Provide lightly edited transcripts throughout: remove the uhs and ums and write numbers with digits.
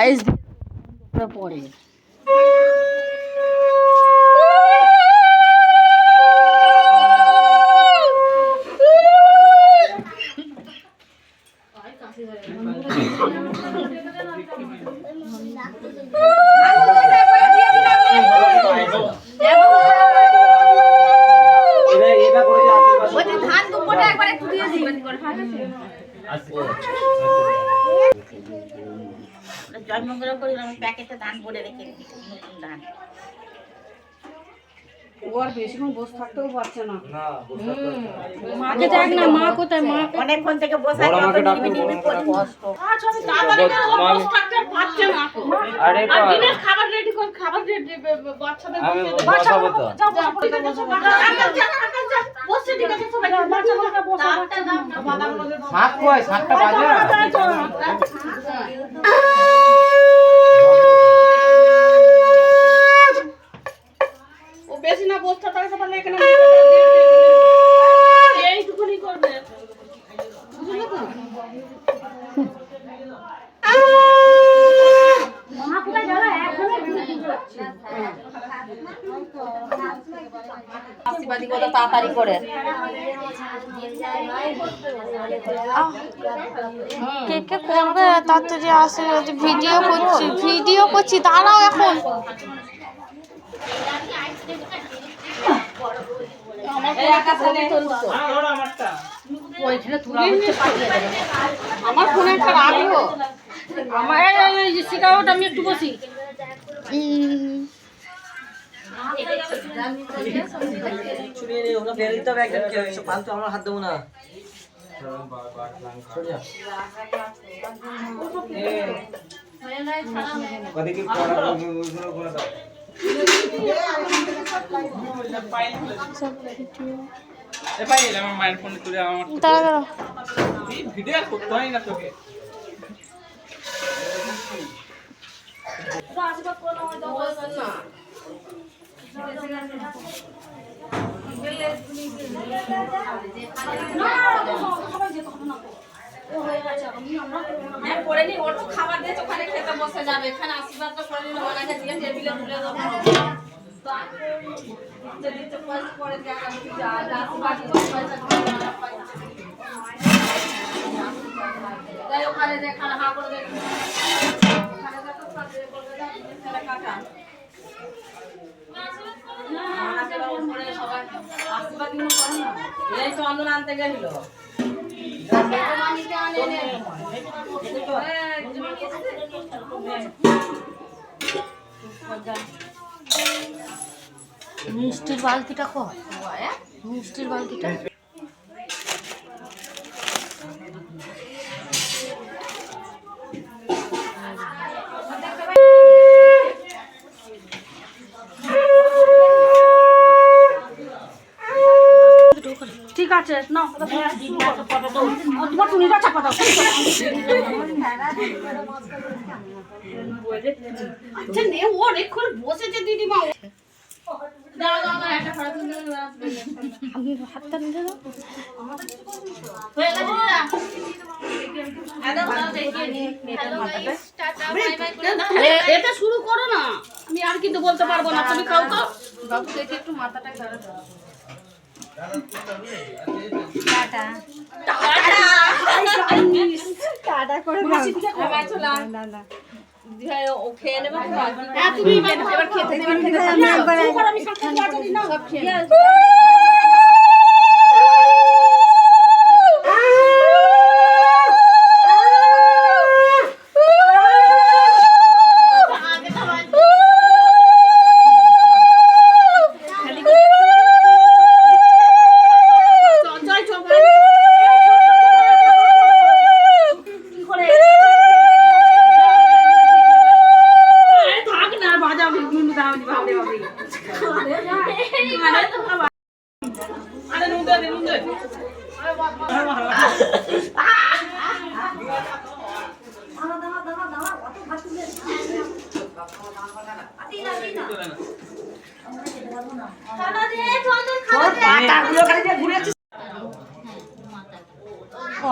Voice দিয়ে পড়ে ধান দুপুরে একবার একটু দিয়ে দিবেন জন্মগ্রহ করি আমি প্যাকেটে ধান ভরে রেখে দিই নতুন ধান ও আর বেশিক্ষণ বসে থাকতেও পারছে না মাকে দেখ না মা কোথায় মা অনেকক্ষণ থেকে বসে কষ্ট বসে থাকতে পারছে না আরে দিনের খাবার রেডি কর খাবার রেডি বাচ্চাদের বসে ঠিক আছে সবাই বাচ্চাদের বসে সাত কয় 7টা বাজে ও বেশি না বসতে পারবে তাহলে এখানে এইটুকুনি করবে বুঝলে তো মহাপুরা যারা একদমই আশীর্বাদী কথা তাড়াতাড়ি করে কে কে করবে তাড়াতাড়ি আসে ভিডিও করছি দাঁড়াও এখন আমার ফোনে একটা রাখবো আমার শিখাওটা আমি একটু বসি হাত দেবো না মায়ের ফোনে তুলে আমার ভিডিও করতে হয় না তোকে খাবার দিয়ে ওখানে খেতে বসে যাবে এখানে আশীর্বাদটা করে নিলে ওনাকে দিয়ে টেবিলে তুলে দেবো ওখানে দেখানো হা করে এই তো আন্দোলন আনতে গেছিল মিষ্টির বালতিটা কর মিষ্টির বালতিটা ঠিক আছে না তোমার টুনিটা চাপা দাও আচ্ছা নে ও অনেকক্ষণ বসেছে দিদিমা দাও দাও দাও একটা ফটো তুলে আমি হাতটা নিয়ে দাও হয়ে গেছে না দাও দাও দেখিয়ে নি নেটের মাথাটা এটা শুরু করো না আমি আর কিন্তু বলতে পারবো না তুমি খাও তো বাবু দেখি একটু মাথাটা ধরে দাও টাটা টাটা টাটা করে দাও আমার চলা না না দিহাই ও খেয়ে নেবে তো হ্যাঁ তুমি এবার খেতে আমি একবার আমি সাথে বাজারি না সব খেয়ে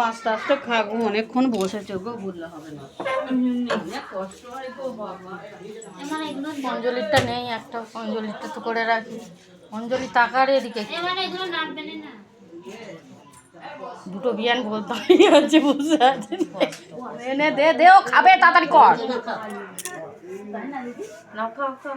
আস্তে আস্তে খাবো, অনেকক্ষণ বসেছে গো, বললে হবে না। অনেক কষ্ট হয় গো বাবা। অঞ্জলিরটা নেই, একটা অঞ্জলিরটা তো করে রাখি। অঞ্জলি তাকার এদিকে দুটো বিয়ান বলতে আছে, বসে আছে। এনে দে, ও খাবে, তাড়াতাড়ি কর। নাও, খাও খাও।